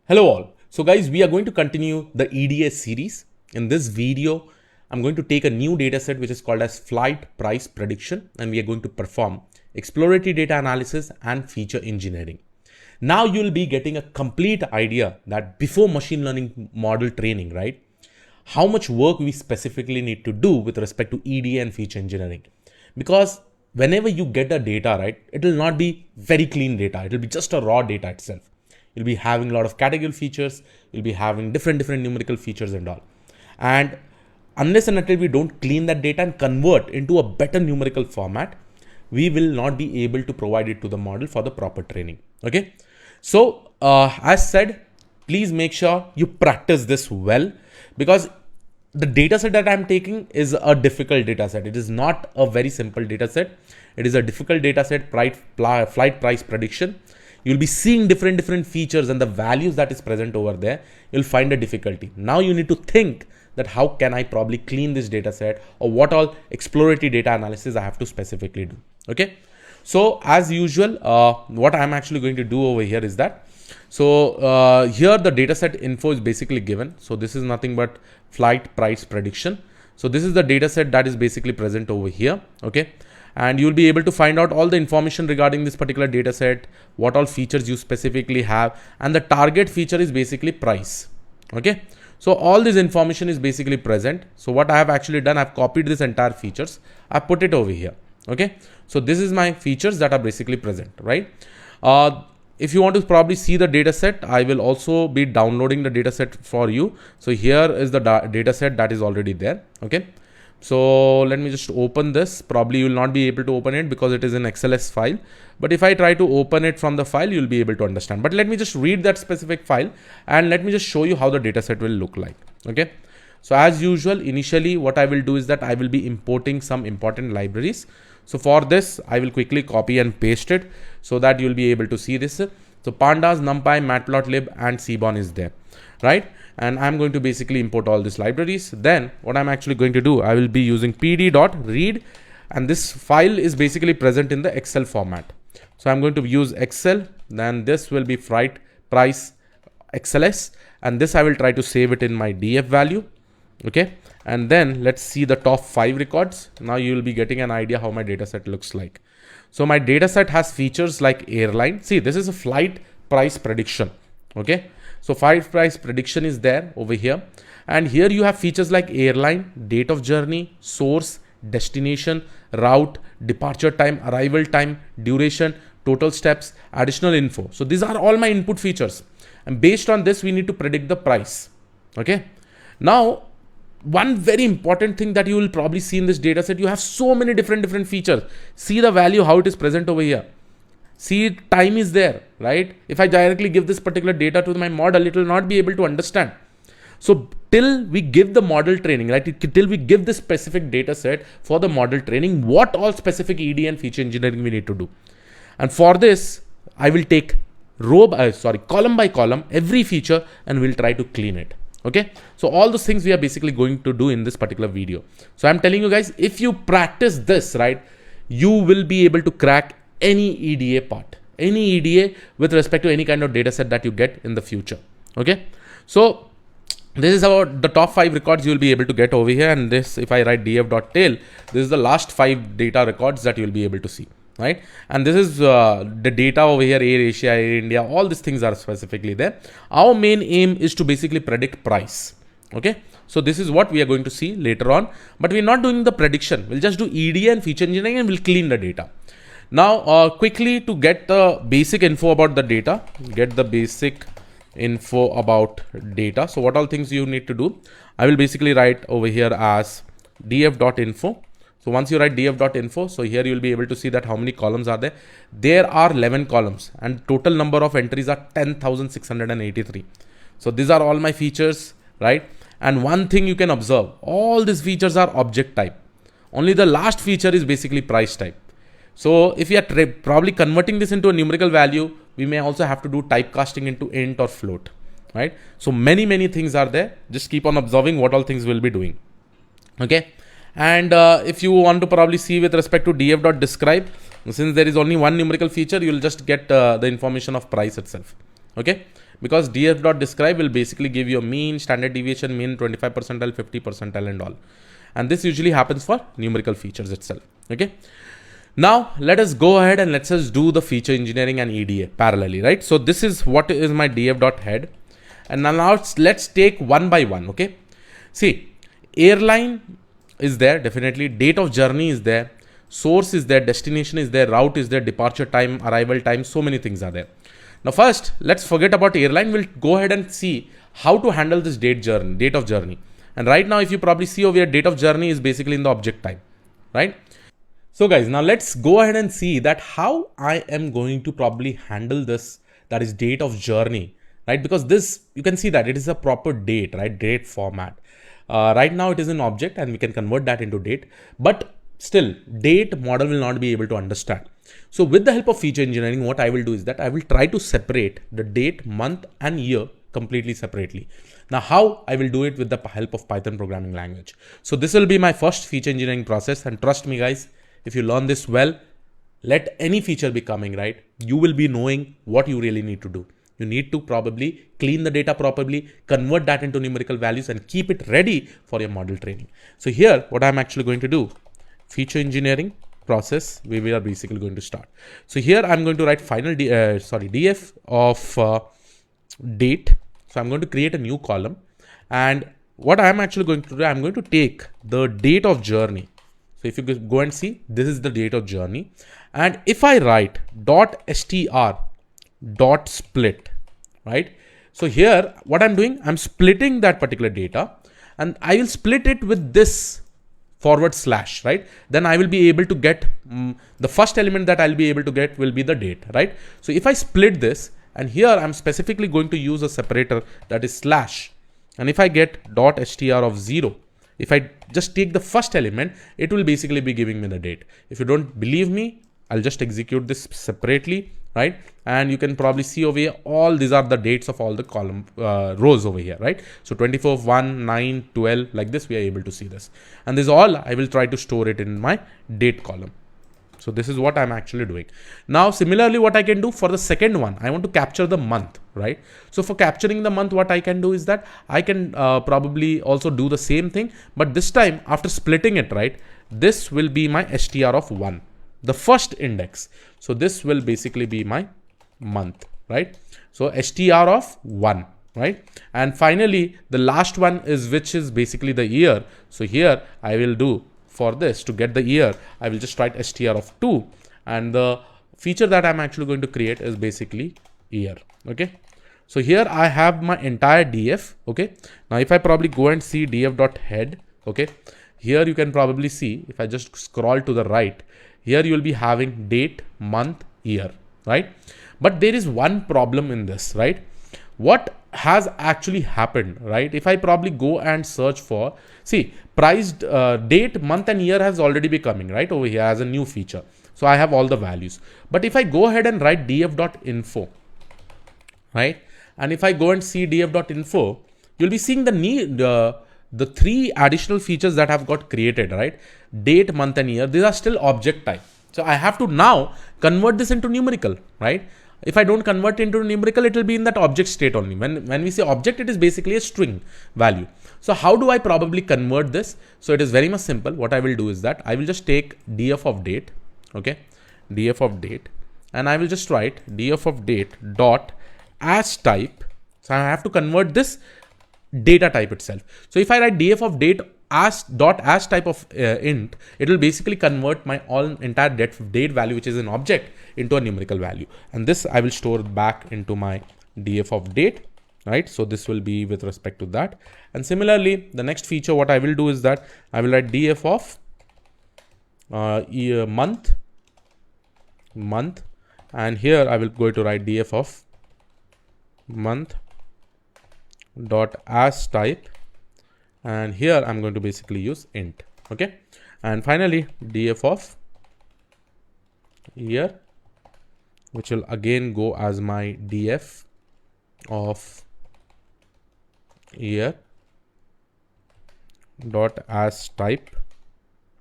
Hello all. So guys, we are going to continue the EDA series. In this video, I'm going to take a new dataset which is called as flight price prediction, and we are going to perform exploratory data analysis and feature engineering. Now you'll be getting a complete idea that before machine learning model training, right? How much work we specifically need to do with respect to EDA and feature engineering. Because whenever you get the data, right, it will not be very clean data. It will be just a raw data itself. You'll be having a lot of categorical features. You'll be having different numerical features and all. And unless and until we don't clean that data and convert into a better numerical format, we will not be able to provide it to the model for the proper training. Okay. So as said, please make sure you practice this well, because the data set that I'm taking is a difficult data set. It is not a very simple data set. It is a difficult data set, flight price prediction. You'll be seeing different features and the values that is present over there. You'll find a difficulty. Now you need to think that how can I probably clean this data set, or what all exploratory data analysis I have to specifically do. Okay. So as usual, what I'm actually going to do over here is that, so here the dataset info is basically given. So this is nothing but flight price prediction. So this is the dataset that is basically present over here. Okay. And you'll be able to find out all the information regarding this particular dataset, what all features you specifically have, and the target feature is basically price. Okay. So all this information is basically present. So what I have actually done, I've copied this entire features. I put it over here. Okay. So this is my features that are basically present, right? If you want to probably see the data set, I will also be downloading the data set for you. So here is the data set that is already there. Okay. So let me just open this. Probably you will not be able to open it because it is an XLS file. But if I try to open it from the file, you'll be able to understand. But let me just read that specific file and let me just show you how the data set will look like. Okay. So as usual, initially what I will do is that I will be importing some important libraries. So for this, I will quickly copy and paste it so that you'll be able to see this. So pandas, numpy, matplotlib, and seaborn is there, right? And I'm going to basically import all these libraries. Then what I'm actually going to do, I will be using pd.read, and this file is basically present in the Excel format. So I'm going to use Excel, then this will be flight price XLS, and this I will try to save it in my df value. Okay. And then let's see the top 5 records. Now you will be getting an idea how my data set looks like. So my data set has features like airline. See, this is a flight price prediction. Okay. So flight price prediction is there over here. And here you have features like airline, date of journey, source, destination, route, departure time, arrival time, duration, total steps, additional info. So these are all my input features. And based on this, we need to predict the price. Okay. Now, one very important thing that you will probably see in this data set, you have so many different features. See the value, how it is present over here. See, time is there, right? If I directly give this particular data to my model, it will not be able to understand. So till we give the model training, right? Till we give this specific data set for the model training, what all specific ED and feature engineering we need to do. And for this, I will take column by column, every feature, and we'll try to clean it. Okay. So all those things we are basically going to do in this particular video. So I'm telling you guys, if you practice this, right, you will be able to crack any EDA part, any EDA with respect to any kind of data set that you get in the future. Okay. So this is about the top 5 records you will be able to get over here. And this, if I write df.tail, this is the last 5 data records that you will be able to see. Right. And this is the data over here, Air Asia, Air India, all these things are specifically there. Our main aim is to basically predict price. Okay. So this is what we are going to see later on, but we're not doing the prediction. We'll just do EDA and feature engineering and we'll clean the data. Now, quickly to get the basic info about the data, So what all things you need to do, I will basically write over here as df.info. So once you write df.info, so here you will be able to see that how many columns are there. There are 11 columns and total number of entries are 10,683. So these are all my features, right? And one thing you can observe, all these features are object type. Only the last feature is basically price type. So if you are probably converting this into a numerical value, we may also have to do typecasting into int or float, right? So many things are there. Just keep on observing what all things we'll be doing. Okay. And if you want to probably see with respect to df.describe, since there is only one numerical feature, you will just get the information of price itself. Okay. because df.describe will basically give you a mean, standard deviation, mean, 25 percentile, 50 percentile and all. And this usually happens for numerical features itself. Okay. Now let us go ahead and let's just do the feature engineering and EDA parallelly, right? So this is what is my df.head. And now let's take one by one. Okay. See, airline is there, definitely. Date of journey is there. Source is there. Destination is there. Route is there. Departure time, arrival time. So many things are there. Now first, let's forget about airline. We'll go ahead and see how to handle this date of journey. And right now, if you probably see over here, date of journey is basically in the object type, right? So guys, now let's go ahead and see that how I am going to probably handle this, that is date of journey, right? Because this, you can see that it is a proper date, right? Date format. Right now it is an object and we can convert that into date, but still date model will not be able to understand. So with the help of feature engineering, what I will do is that I will try to separate the date, month and year completely separately. Now how I will do it with the help of Python programming language. So this will be my first feature engineering process, and trust me guys, if you learn this well, let any feature be coming, right? You will be knowing what you really need to do. You need to probably clean the data properly, convert that into numerical values and keep it ready for your model training. So here, what I'm actually going to do, feature engineering process, we are basically going to start. So here I'm going to write final df of date. So I'm going to create a new column, and what I'm actually going to do, I'm going to take the date of journey. So if you go and see, this is the date of journey. And if I write .str.split, right? So here, what I'm doing, I'm splitting that particular data, and I will split it with this /, right? Then I will be able to get the first element that I'll be able to get will be the date, right? So if I split this, and here I'm specifically going to use a separator that is /, and if I get .str of 0, if I just take the first element, it will basically be giving me the date. If you don't believe me, I'll just execute this separately, right? And you can probably see over here, all these are the dates of all the column rows over here, right? So 24, 1, 9, 12, like this, we are able to see this. And this is all, I will try to store it in my date column. So this is what I'm actually doing. Now, similarly, what I can do for the second one, I want to capture the month, right? So for capturing the month, what I can do is that I can probably also do the same thing, but this time after splitting it, right? This will be my str of 1, the first index. So this will basically be my month, right? So str of 1, right? And finally, the last one is, which is basically the year. So here I will do, for this to get the year, I will just write str of 2, and the feature that I'm actually going to create is basically year. Okay. So here I have my entire df. Okay. Now if I probably go and see df.head, okay, here you can probably see, if I just scroll to the right, here you will be having date, month, year, right? But there is one problem in this, right? What has actually happened, right? If I probably go and search for, see, priced date, month and year has already been coming, right, over here as a new feature. So I have all the values. But if I go ahead and write df.info, right? And if I go and see df.info, you'll be seeing the three additional features that have got created, right? Date, month and year, these are still object type. So I have to now convert this into numerical, right? If I don't convert into numerical, it will be in that object state only. When we say object, it is basically a string value. So how do I probably convert this? So it is very much simple. What I will do is that I will just take df of date, okay, df of date, and I will just write df of date dot as type. So I have to convert this data type itself. So if I write df of date as type of int, it will basically convert my entire date value, which is an object, into a numerical value. And this I will store back into my df of date, right? So this will be with respect to that. And similarly, the next feature, what I will do is that I will write df of month, and here I will go to write df of month dot as type, and here I'm going to basically use int, okay. And finally df of year, which will again go as my df of year dot as type,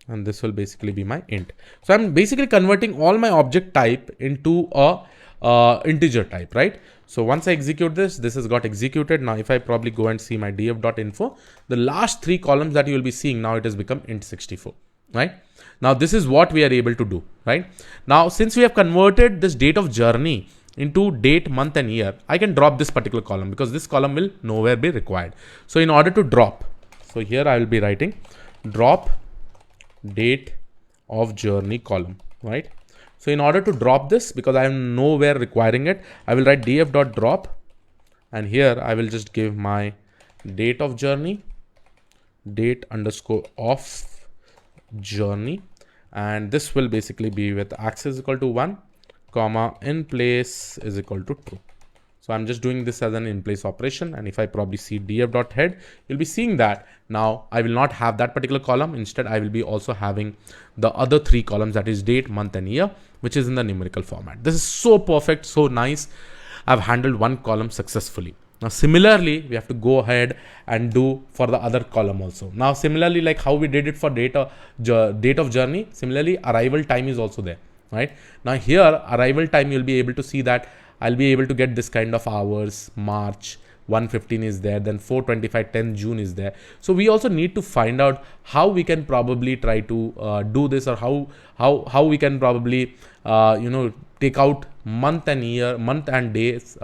and this will basically be my int. So I'm basically converting all my object type into a integer type, right? So once I execute this, this has got executed. Now if I probably go and see my df.info, the last 3 columns that you will be seeing, now it has become int64, right? Now this is what we are able to do, right? Now since we have converted this date of journey into date, month and year, I can drop this particular column because this column will nowhere be required. So in order to drop, so here I will be writing drop date of journey column, right? So in order to drop this, because I am nowhere requiring it, I will write df.drop, and here I will just give my date of journey, date underscore of journey, and this will basically be with axis equal to 1, comma in place is equal to true. So I'm just doing this as an in place operation, and if I probably see df.head, you'll be seeing that now I will not have that particular column. Instead, I will be also having the other 3 columns, that is date, month and year, which is in the numerical format. This is so perfect, so nice. I've handled 1 column successfully. Now similarly, we have to go ahead and do for the other column also. Now similarly, like how we did it for date of journey, similarly arrival time is also there, right? Now here arrival time, you'll be able to see that I'll be able to get this kind of hours. March 115 is there, then 425 10 June is there. So we also need to find out how we can probably try to do this, or how we can probably take out month and year, month and days,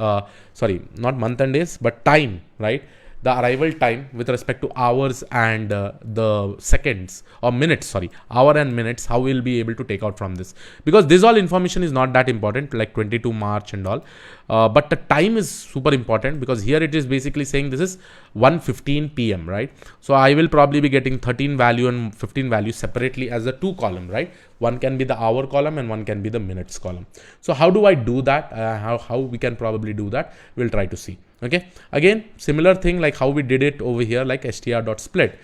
sorry, not month and days, but time, right? The arrival time with respect to hours and the seconds or minutes, sorry, hour and minutes, how we'll be able to take out from this, because this all information is not that important, like 22 March and all, but the time is super important, because here it is basically saying this is 1:15 p.m. right? So I will probably be getting 13 value and 15 value separately as a 2 column, right? One can be the hour column and one can be the minutes column. So how do I do that? How we can probably do that, we'll try to see. Okay, again similar thing like how we did it over here, like str.split.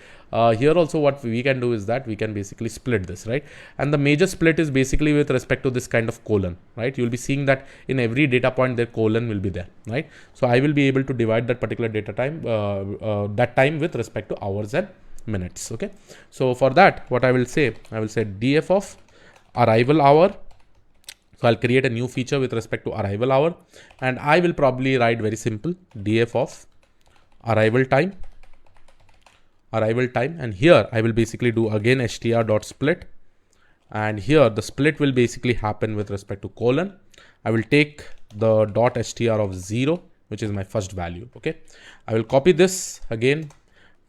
Here also what we can do is that we can basically split this, right? And the major split is basically with respect to this kind of colon, right? You'll be seeing that in every data point their colon will be there, right? So I will be able to divide that particular data time, that time with respect to hours and minutes. Okay, so for that, what I will say df of arrival hour. So I'll create a new feature with respect to arrival hour, and I will probably write very simple df of arrival time, and here I will basically do again str.split, and here the split will basically happen with respect to colon. I will take the dot str of 0, which is my first value. Okay, I will copy this again.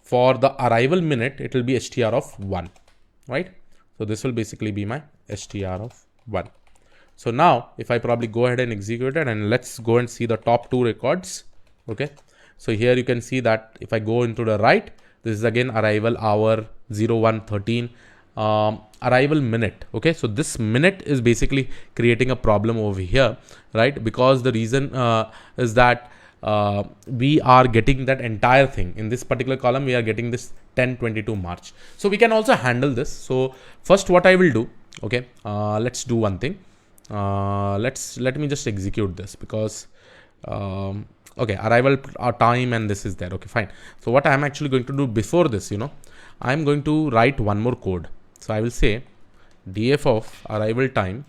For the arrival minute, it will be str of 1, right? So this will basically be my str of 1. So now if I probably go ahead and execute it, and let's go and see the top 2 records. Okay, so here you can see that if I go into the right, this is again arrival hour 0113, arrival minute. Okay, so this minute is basically creating a problem over here, right? Because the reason is that we are getting that entire thing in this particular column. We are getting this 10/22 March. So we can also handle this. So first what I will do, okay, let's do one thing. Let me just execute this, because okay, arrival time and this is there. Okay, fine. So what I'm actually going to do before this, I'm going to write one more code. So I will say df of arrival time,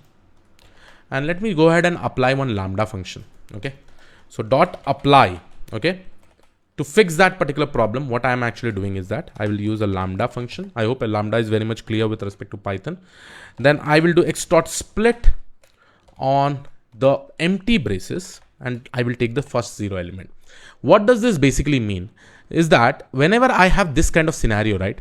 and let me go ahead and apply one lambda function. Okay, so dot apply. Okay, to fix that particular problem, what I'm actually doing is that I will use a lambda function. I hope a lambda is very much clear with respect to Python. Then I will do x.split on the empty braces, and I will take the first 0 element. What does this basically mean is that whenever I have this kind of scenario, right,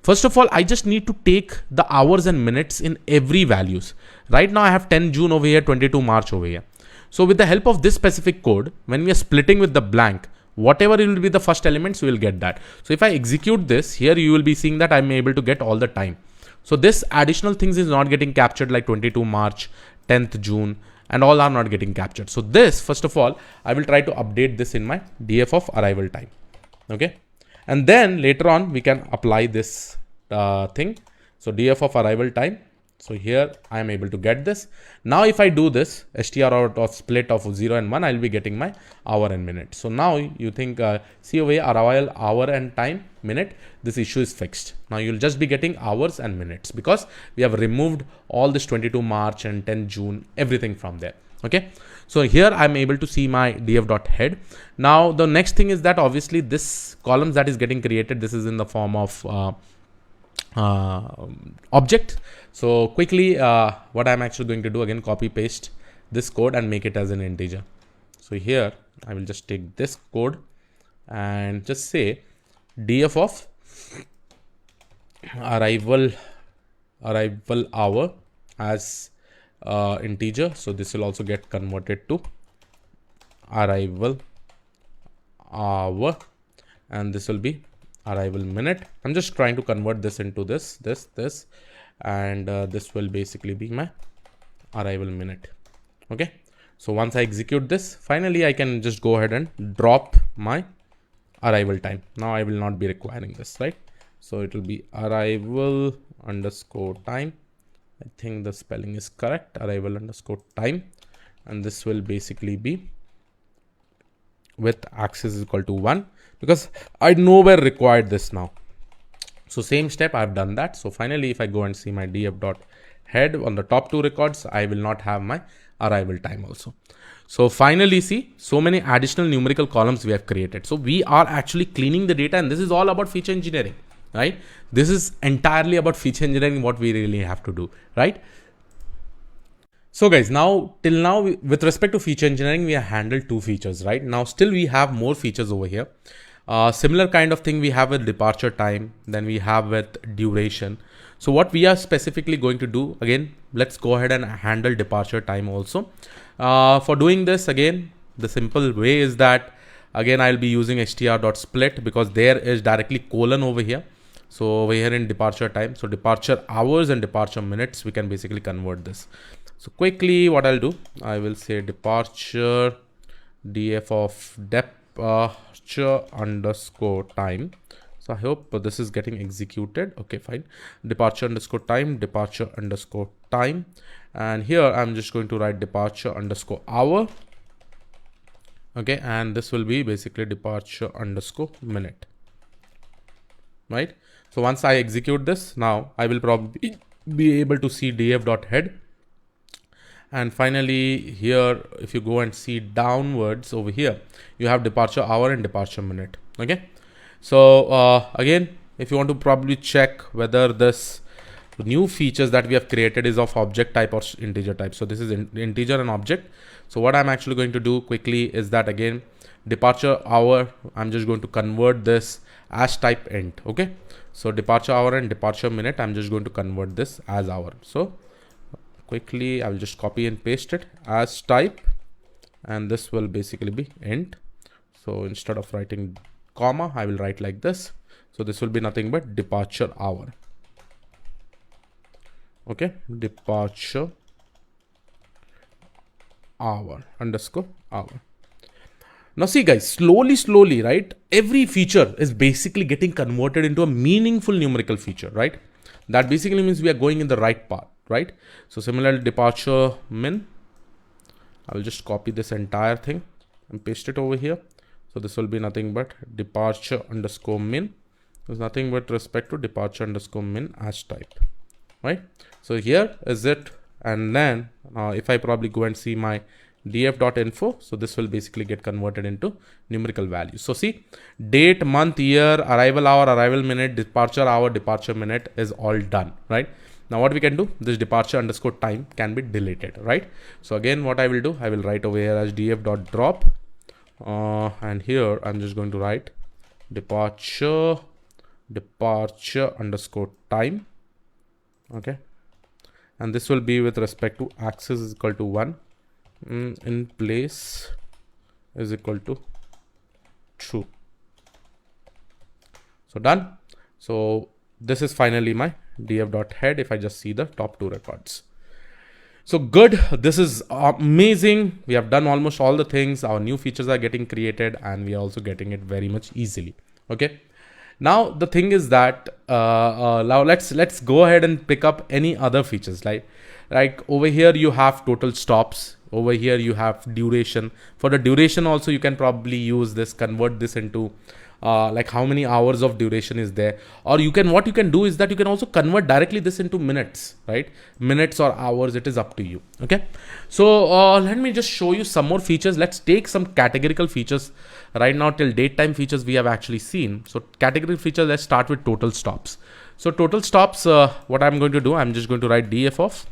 first of all, I just need to take the hours and minutes in every values. Right now I have 10 June over here, 22 March over here. So with the help of this specific code, when we are splitting with the blank, whatever will be the first elements, we will get that. So if I execute this here, you will be seeing that I'm able to get all the time. So this additional things is not getting captured, like 22 March, 10th June, and all are not getting captured. So this, first of all, I will try to update this in my df of arrival time. Okay, and then later on we can apply this thing. So df of arrival time. So here I am able to get this. Now if I do this str out of split of 0 and 1, I'll be getting my hour and minute. So now you think, see over here, arrival hour and time minute, this issue is fixed. Now you'll just be getting hours and minutes, because we have removed all this 22 March and 10 June, everything from there. Okay, so here I'm able to see my df.head. Now the next thing is that obviously this columns that is getting created, this is in the form of object. So quickly what I'm actually going to do, again copy paste this code and make it as an integer. So here I will just take this code and just say df of arrival hour as integer. So this will also get converted to arrival hour, and this will be arrival minute. I'm just trying to convert this into this, and this will basically be my arrival minute. Okay, so once I execute this, finally I can just go ahead and drop my arrival time. Now I will not be requiring this, right? So it will be arrival underscore time. I think the spelling is correct, arrival underscore time, and this will basically be with axis is equal to 1, because I nowhere required this now. So same step, I've done that. So finally, if I go and see my df.head on the top 2 records, I will not have my arrival time also. So finally, see, so many additional numerical columns we have created. So we are actually cleaning the data, and this is all about feature engineering, right? This is entirely about feature engineering, what we really have to do, right? So guys, now till now with respect to feature engineering, we have handled 2 features, right? Now still we have more features over here. Similar kind of thing we have with departure time, then we have with duration. So what we are specifically going to do, again, let's go ahead and handle departure time also. For doing this, again, the simple way is that, again, I'll be using str.split because there is directly colon over here. So over here in departure time, so departure hours and departure minutes, we can basically convert this. So quickly what I'll do, I will say departure df of departure underscore time. So I hope this is getting executed. Okay, fine. Departure underscore time, departure underscore time. And here I'm just going to write departure underscore hour. Okay, and this will be basically departure underscore minute. Right. So once I execute this, now I will probably be able to see df.head. And finally here, if you go and see downwards over here, you have departure hour and departure minute. Okay. So again, if you want to probably check whether this new features that we have created is of object type or integer type. So this is integer and object. So what I'm actually going to do quickly is that, again, departure hour, I'm just going to convert this as type int. Okay. So departure hour and departure minute, I'm just going to convert this as hour. So quickly, I will just copy and paste it as type, and this will basically be int. So instead of writing comma, I will write like this. So this will be nothing but departure hour. Okay, departure hour underscore hour. Now see guys, slowly, right? Every feature is basically getting converted into a meaningful numerical feature, right? That basically means we are going in the right path, right? So similarly, departure min, I will just copy this entire thing and paste it over here. So this will be nothing but departure underscore min. There's nothing but respect to departure underscore min as type, right? So here is it. And then if I probably go and see my df.info, so this will basically get converted into numerical values. So see, date, month, year, arrival hour, arrival minute, departure hour, departure minute is all done, right? Now what we can do, this departure underscore time can be deleted, right? So again, what I will do, I will write over here as df.drop, and here I'm just going to write departure underscore time. Okay, and this will be with respect to axis is equal to 1, in place is equal to true. So done. So this is finally my df.head if I just see the top 2 records. So good, this is amazing. We have done almost all the things. Our new features are getting created and we are also getting it very much easily. Okay, now the thing is that now let's go ahead and pick up any other features. Like over here you have total stops. Over here you have duration. For the duration also you can probably use this, convert this into like how many hours of duration is there, or what you can do is that you can also convert directly this into minutes, right? Minutes or hours, it is up to you. Okay, so let me just show you some more features. Let's take some categorical features. Right now till date time features we have actually seen. So category features, let's start with total stops. So total stops, what I'm going to do, I'm just going to write df of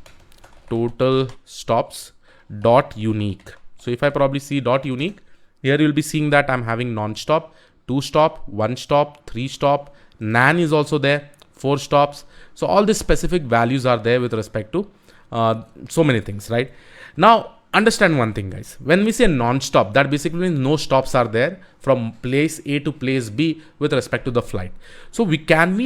total stops dot unique. So if I probably see dot unique, here you'll be seeing that I'm having non-stop, 2 stop, 1 stop, 3 stop, nan is also there, 4 stops. So all these specific values are there with respect to so many things, right? Now understand one thing, guys. When we say non-stop, that basically means no stops are there from place A to place B with respect to the flight. So we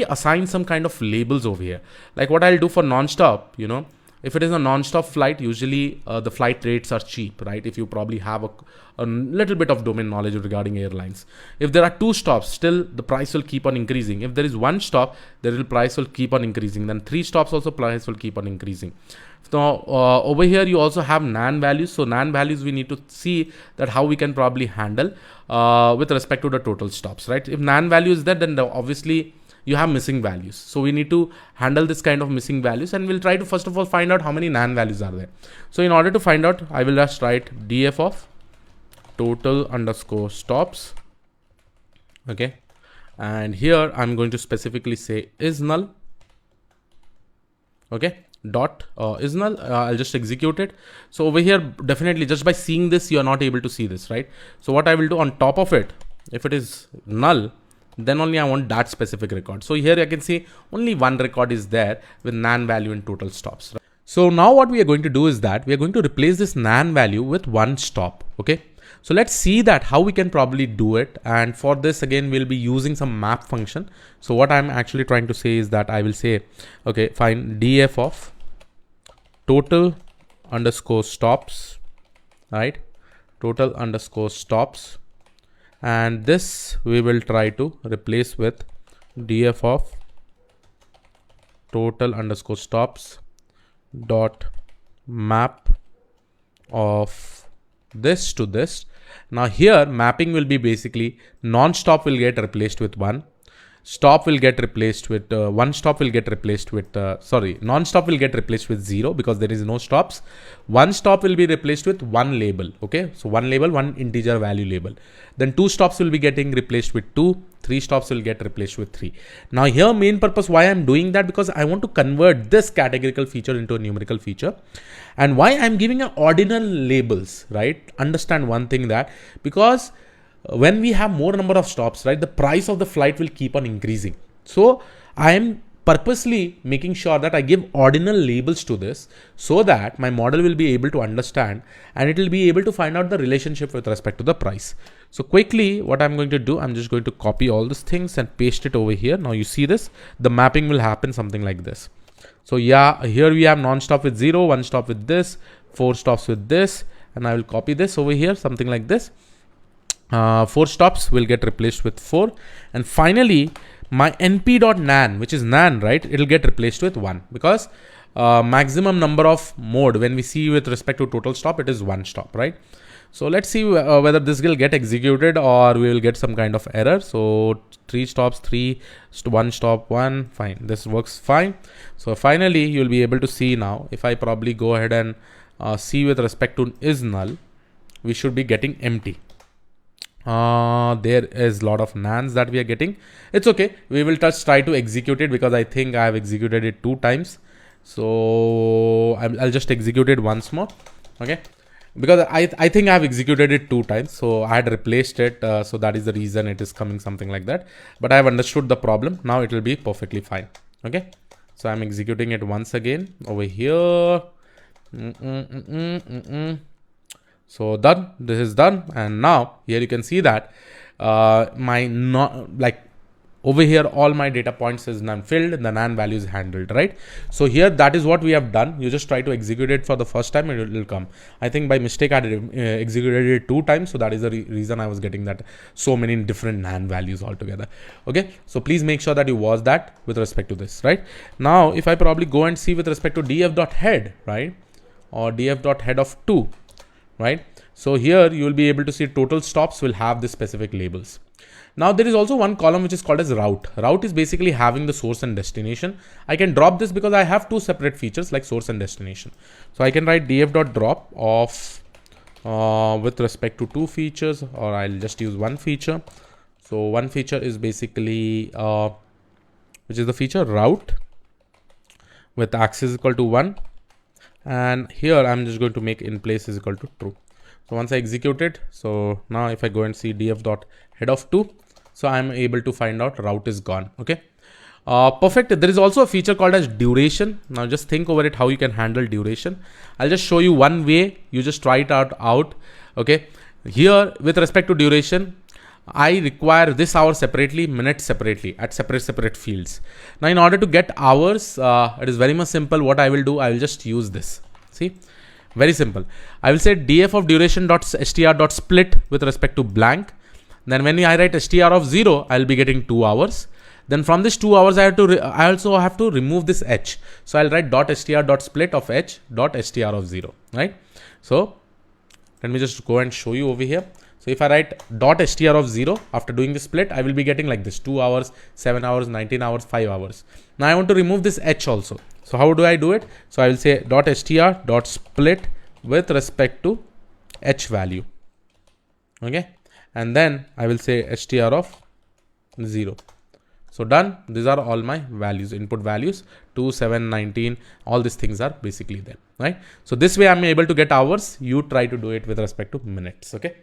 assign some kind of labels over here. Like what I'll do for non-stop, if it is a non-stop flight, usually the flight rates are cheap, right? If you probably have a little bit of domain knowledge regarding airlines. If there are 2 stops, still the price will keep on increasing. If there is 1 stop, the price will keep on increasing. Then 3 stops also price will keep on increasing. Now over here you also have nan values. So nan values we need to see that how we can probably handle with respect to the total stops, right? If nan value is there, then obviously you have missing values. So we need to handle this kind of missing values, and we'll try to first of all find out how many nan values are there. So in order to find out, I will just write df of total underscore stops. Okay. And here I'm going to specifically say is null. Okay. Dot is null. I'll just execute it. So over here, definitely just by seeing this, you are not able to see this, right? So what I will do on top of it, if it is null, then only I want that specific record. So here I can see only one record is there with nan value and total stops. Right? So now what we are going to do is that we are going to replace this nan value with 1 stop. Okay. So let's see that how we can probably do it. And for this, again, we'll be using some map function. So what I'm actually trying to say is that I will say, okay, fine, df of total underscore stops, right? Total underscore stops. And this we will try to replace with df of total underscore stops dot map of this to this. Now here mapping will be basically non-stop will get replaced with 1. Stop will get replaced with 1 stop will get replaced with non-stop will get replaced with 0 because there is no stops. 1 stop will be replaced with 1 label. Okay, so 1 label, 1 integer value label. Then 2 stops will be getting replaced with 2. 3 stops will get replaced with 3. Now here main purpose why I'm doing that, because I want to convert this categorical feature into a numerical feature. And why I'm giving an ordinal labels, right? Understand one thing, that because when we have more number of stops, right, the price of the flight will keep on increasing. So I am purposely making sure that I give ordinal labels to this so that my model will be able to understand and it will be able to find out the relationship with respect to the price. So quickly what I'm going to do, I'm just going to copy all these things and paste it over here. Now you see this, the mapping will happen something like this. So yeah, here we have non-stop with 0, 1 stop with this, 4 stops with this, and I will copy this over here, something like this. 4 stops will get replaced with 4, and finally my np.nan, which is nan, right, it will get replaced with 1 because maximum number of mode when we see with respect to total stop, it is 1 stop, right? So let's see whether this will get executed or we will get some kind of error. So 3 stops, 3, 1 stop, 1, fine, this works fine. So finally you will be able to see now, if I probably go ahead and see with respect to is null, we should be getting empty. There is a lot of nans that we are getting. It's okay, we will just try to execute it because I think I have executed it 2 times. So I'll just execute it once more. Okay, because I think I have executed it 2 times, so I had replaced it, so that is the reason it is coming something like that. But I have understood the problem. Now it will be perfectly fine. Okay, so I'm executing it once again over here. So done, this is done, and now here you can see that over here all my data points is nan filled, the nan value is handled, right? So here that is what we have done. You just try to execute it for the first time and it will come. I think by mistake I executed it 2 times, so that is the reason I was getting that so many different nan values altogether. Okay, so please make sure that you watch that with respect to this, right? Now if I probably go and see with respect to df.head, right, or df.head of 2, right? So here you will be able to see total stops will have the specific labels. Now there is also one column which is called as route. Route is basically having the source and destination. I can drop this because I have two separate features like source and destination. So I can write df.drop of with respect to two features, or I'll just use one feature. So one feature is basically which is the feature route with axis is equal to 1, and here I'm just going to make in place is equal to true. So once I execute it, so now if I go and see df.head of 2, so I'm able to find out route is gone. Okay, perfect. There is also a feature called as duration. Now just think over it how you can handle duration. I'll just show you one way. You just try it out. Okay, here with respect to duration, I require this hour separately, minutes separately at separate fields. Now in order to get hours, it is very much simple. What I will do, I will just use this. See, very simple. I will say df of duration.str.split with respect to blank. Then when I write str of 0, I will be getting 2 hours. Then from this 2 hours, I also have to remove this h. So I'll write .str.split of h .str of 0, right? So let me just go and show you over here. So if I write .str of 0 after doing the split, I will be getting like this 2 hours, 7 hours, 19 hours, 5 hours. Now I want to remove this h also. So how do I do it? So I will say .str.split with respect to h value. Okay. And then I will say str of 0. So done. These are all my values, input values, 2, 7, 19. All these things are basically there, right? So this way I'm able to get hours. You try to do it with respect to minutes. Okay.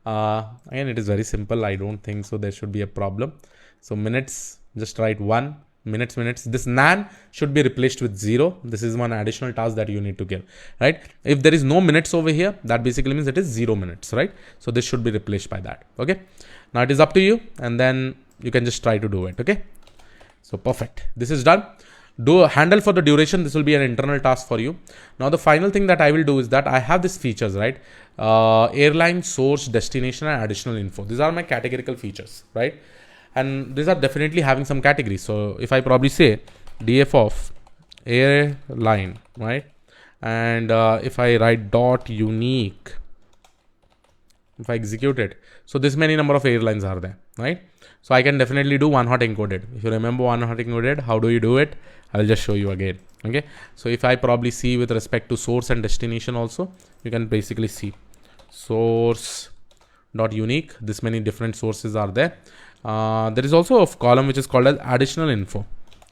Again, it is very simple. I don't think so there should be a problem. So minutes, just write 1, minutes. This nan should be replaced with 0. This is one additional task that you need to give, right? If there is no minutes over here, that basically means it is 0 minutes, right? So this should be replaced by that. Okay. Now it is up to you, and then you can just try to do it. Okay. So perfect. This is done. Do a handle for the duration. This will be an internal task for you. Now the final thing that I will do is that I have these features, right? Airline, source, destination, and additional info. These are my categorical features, right? And these are definitely having some categories. So if I probably say df of airline, right? And if I write dot unique, if I execute it, so this many number of airlines are there, right? So I can definitely do one hot encoded. If you remember one hot encoded, how do you do it? I'll just show you again. Okay. So if I probably see with respect to source and destination also, you can basically see source dot unique. This many different sources are there. There is also a column which is called as additional info.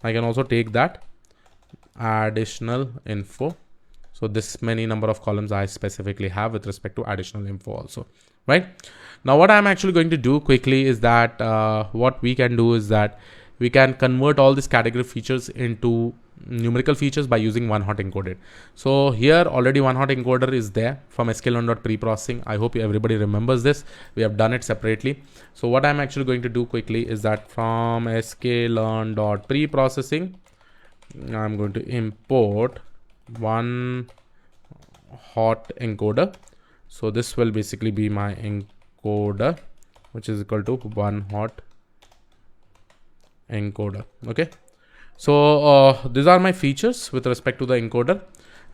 I can also take that additional info. So this many number of columns I specifically have with respect to additional info also, right? Now what I'm actually going to do quickly is that what we can do is that we can convert all these category features into numerical features by using one hot encoded. So here already one hot encoder is there from sklearn.preprocessing. I hope everybody remembers this. We have done it separately. So what I'm actually going to do quickly is that from sklearn.preprocessing, I'm going to import one hot encoder. So this will basically be my encoder, which is equal to one hot encoder. Okay. So these are my features with respect to the encoder,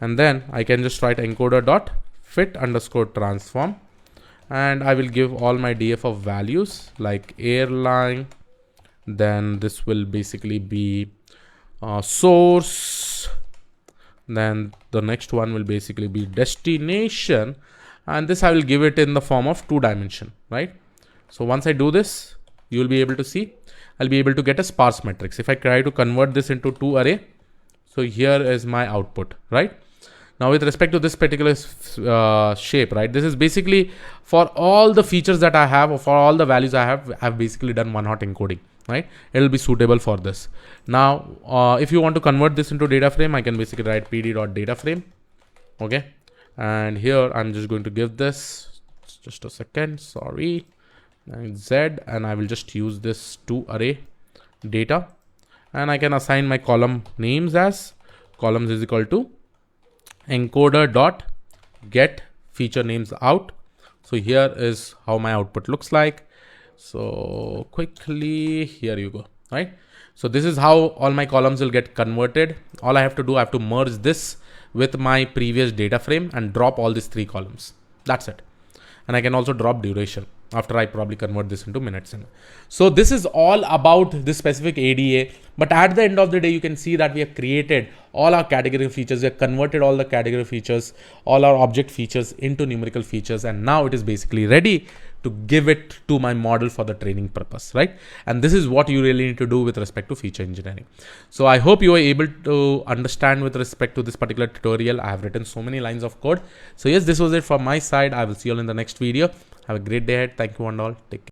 and then I can just write encoder dot fit underscore transform, and I will give all my df of values like airline. Then this will basically be source. Then the next one will basically be destination, and this I will give it in the form of 2 dimension, right? So once I do this, you will be able to see I'll be able to get a sparse matrix. If I try to convert this into 2 array, so here is my output, right? Now with respect to this particular shape, right? This is basically for all the features that I have, or for all the values I have, I've basically done one hot encoding, right? It will be suitable for this. Now, if you want to convert this into data frame, I can basically write pd.dataframe. Okay. And here I'm just going to give this just a second. Sorry. Z, and I will just use this to array data, and I can assign my column names as columns is equal to encoder dot get feature names out. So here is how my output looks like. So quickly, here you go, right? So this is how all my columns will get converted. All I have to do, I have to merge this with my previous data frame and drop all these 3 columns. That's it. And I can also drop duration after I probably convert this into minutes. So this is all about this specific ADA. But at the end of the day, you can see that we have created all our category features. We have converted all the category features, all our object features into numerical features. And now it is basically ready to give it to my model for the training purpose, right? And this is what you really need to do with respect to feature engineering. So I hope you are able to understand with respect to this particular tutorial. I have written so many lines of code. So yes, this was it from my side. I will see you all in the next video. Have a great day ahead. Thank you and all. Take care.